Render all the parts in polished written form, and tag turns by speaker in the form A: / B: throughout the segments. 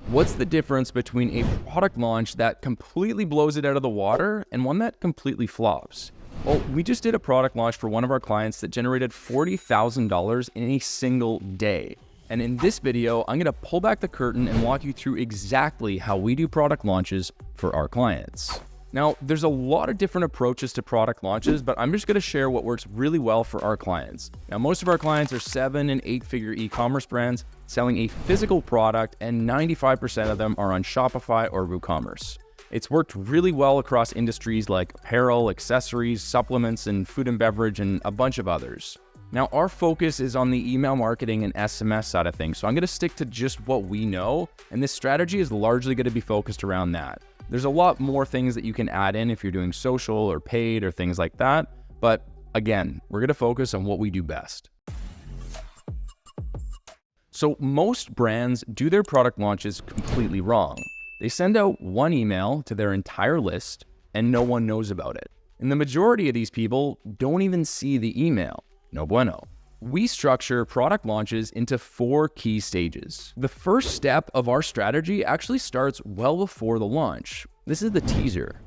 A: What's the difference between a product launch that completely blows it out of the water and one that completely flops? Well, we just did a product launch for one of our clients that generated $40,000 in a single day. And in this video, I'm going to pull back the curtain and walk you through exactly how we do product launches for our clients. Now, there's a lot of different approaches to product launches, but I'm just going to share what works really well for our clients. Now, most of our clients are 7- and 8-figure e-commerce brands selling a physical product, and 95% of them are on Shopify or WooCommerce. It's worked really well across industries like apparel, accessories, supplements, and food and beverage, and a bunch of others. Now, our focus is on the email marketing and SMS side of things, so I'm going to stick to just what we know, and this strategy is largely going to be focused around that. There's a lot more things that you can add in if you're doing social or paid or things like that, but again, we're going to focus on what we do best. So most brands do their product launches completely wrong. They send out one email to their entire list and no one knows about it. And the majority of these people don't even see the email. No bueno. We structure product launches into 4 key stages. The first step of our strategy actually starts well before the launch. This is the teaser.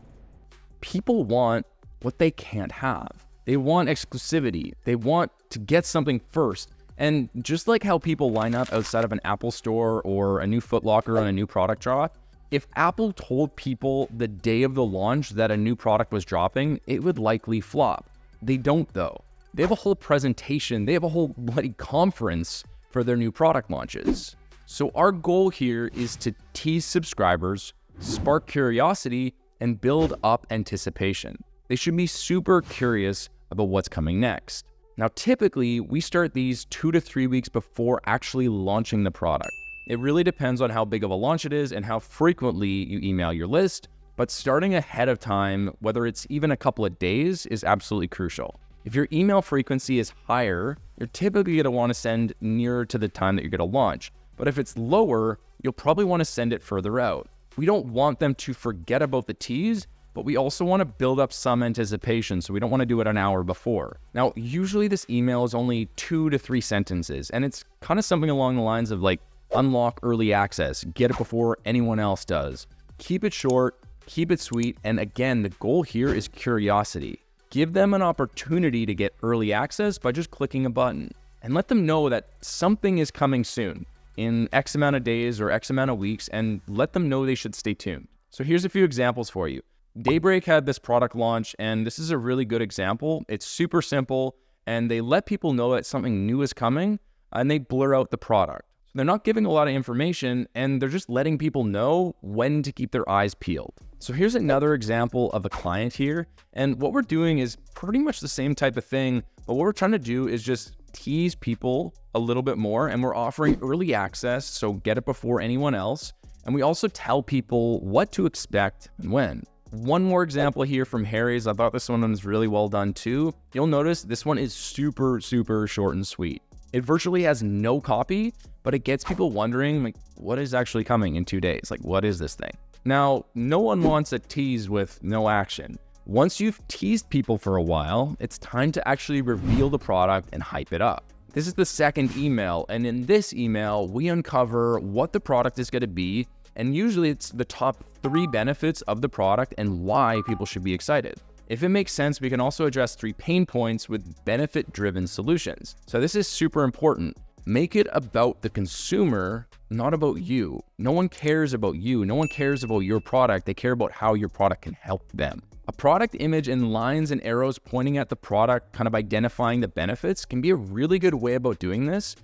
A: People want what they can't have. They want exclusivity. They want to get something first. And just like how people line up outside of an Apple store or a new Foot Locker on a new product drop, if Apple told people the day of the launch that a new product was dropping, it would likely flop. They don't though. They have a whole presentation, they have a whole bloody conference for their new product launches. So our goal here is to tease subscribers, spark curiosity, and build up anticipation. They should be super curious about what's coming next. Now, typically, we start these 2 to 3 weeks before actually launching the product. It really depends on how big of a launch it is and how frequently you email your list, but starting ahead of time, whether it's even a couple of days, is absolutely crucial. If your email frequency is higher, you're typically going to want to send nearer to the time that you're going to launch. But if it's lower, you'll probably want to send it further out. We don't want them to forget about the tease, but we also want to build up some anticipation, so we don't want to do it an hour before. Now, usually this email is only 2 to 3 sentences, and it's kind of something along the lines of like, unlock early access, get it before anyone else does. Keep it short, keep it sweet, and again, the goal here is curiosity. Give them an opportunity to get early access by just clicking a button, and let them know that something is coming soon in X amount of days or X amount of weeks, and let them know they should stay tuned. So here's a few examples for you. Daybreak had this product launch, and this is a really good example. It's super simple, and they let people know that something new is coming, and they blur out the product. So they're not giving a lot of information, and they're just letting people know when to keep their eyes peeled. So here's another example of a client here, and what we're doing is pretty much the same type of thing, but what we're trying to do is just tease people a little bit more, and we're offering early access, so get it before anyone else, and we also tell people what to expect and when. One more example here from Harry's. I thought this one was really well done too. You'll notice this one is super short and sweet. It virtually has no copy, but it gets people wondering, like, what is actually coming in 2 days? Like, what is this thing? Now, no one wants a tease with no action. Once you've teased people for a while, it's time to actually reveal the product and hype it up. This is the second email, and in this email, we uncover what the product is going to be, and usually it's the top 3 benefits of the product and why people should be excited. If it makes sense, we can also address 3 pain points with benefit-driven solutions. So this is super important. Make it about the consumer, not about you. No one cares about you. No one cares about your product. They care about how your product can help them. A product image and lines and arrows pointing at the product, kind of identifying the benefits, can be a really good way about doing this.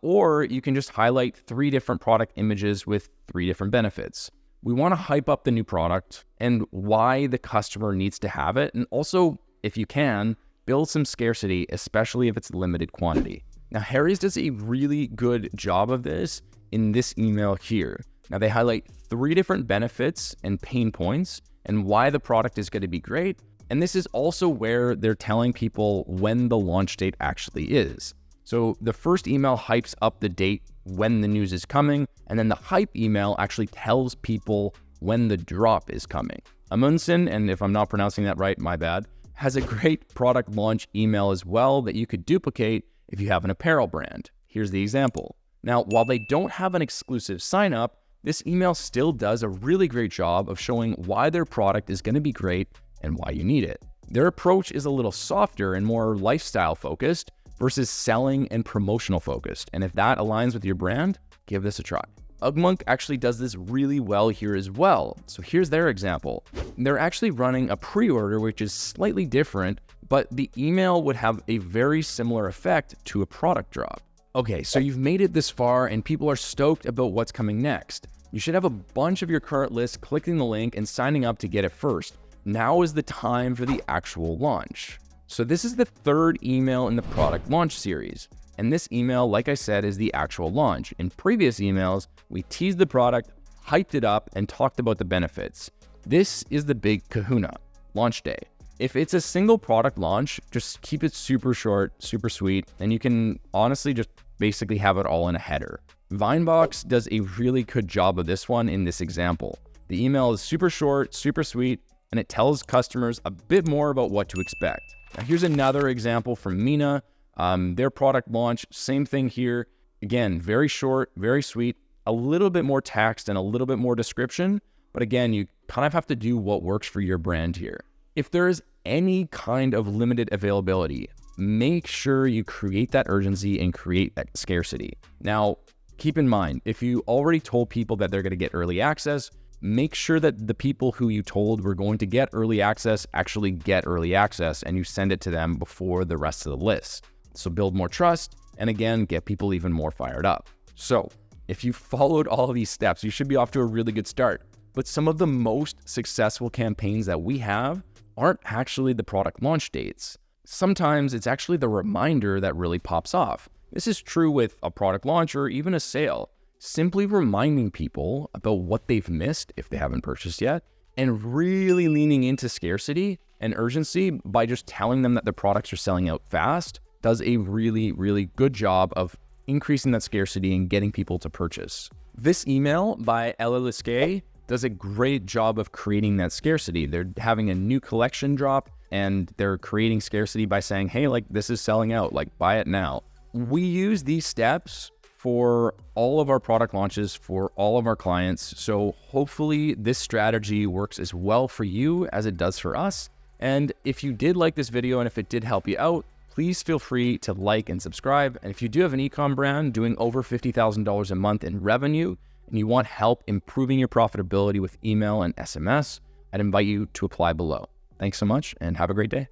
A: Or you can just highlight 3 different product images with 3 different benefits. We want to hype up the new product and why the customer needs to have it. And also, if you can, build some scarcity, especially if it's limited quantity. Now, Harry's does a really good job of this in this email here. Now, they highlight 3 different benefits and pain points and why the product is going to be great. And this is also where they're telling people when the launch date actually is. So the first email hypes up the date when the news is coming, and then the hype email actually tells people when the drop is coming. Amundsen, and if I'm not pronouncing that right, my bad, has a great product launch email as well that you could duplicate if you have an apparel brand. Here's the example. Now, while they don't have an exclusive sign up, this email still does a really great job of showing why their product is going to be great and why you need it. Their approach is a little softer and more lifestyle focused versus selling and promotional focused. And if that aligns with your brand, give this a try. UGMonk actually does this really well here as well. So here's their example. They're actually running a pre-order, which is slightly different, but the email would have a very similar effect to a product drop. Okay, so you've made it this far and people are stoked about what's coming next. You should have a bunch of your current list clicking the link and signing up to get it first. Now is the time for the actual launch. So this is the third email in the product launch series. And this email, like I said, is the actual launch. In previous emails, we teased the product, hyped it up, and talked about the benefits. This is the big kahuna, launch day. If it's a single product launch, just keep it super short, super sweet, and you can honestly just basically have it all in a header. Vinebox does a really good job of this one in this example. The email is super short, super sweet, and it tells customers a bit more about what to expect. Now here's another example from Mina. Their product launch, same thing here. Again, very short, very sweet, a little bit more text and a little bit more description. But again, you kind of have to do what works for your brand here. If there is any kind of limited availability, make sure you create that urgency and create that scarcity. Now, keep in mind, if you already told people that they're going to get early access, make sure that the people who you told were going to get early access actually get early access and you send it to them before the rest of the list. So build more trust and again, get people even more fired up. So if you followed all of these steps, you should be off to a really good start. But some of the most successful campaigns that we have aren't actually the product launch dates. Sometimes it's actually the reminder that really pops off. This is true with a product launch or even a sale. Simply reminding people about what they've missed if they haven't purchased yet, and really leaning into scarcity and urgency by just telling them that the products are selling out fast does a really, really good job of increasing that scarcity and getting people to purchase. This email by Ella Lisquet does a great job of creating that scarcity. They're having a new collection drop and they're creating scarcity by saying, hey, like this is selling out, like buy it now. We use these steps for all of our product launches, for all of our clients. So hopefully this strategy works as well for you as it does for us. And if you did like this video and if it did help you out, please feel free to like and subscribe. And if you do have an e-com brand doing over $50,000 a month in revenue and you want help improving your profitability with email and SMS, I'd invite you to apply below. Thanks so much and have a great day.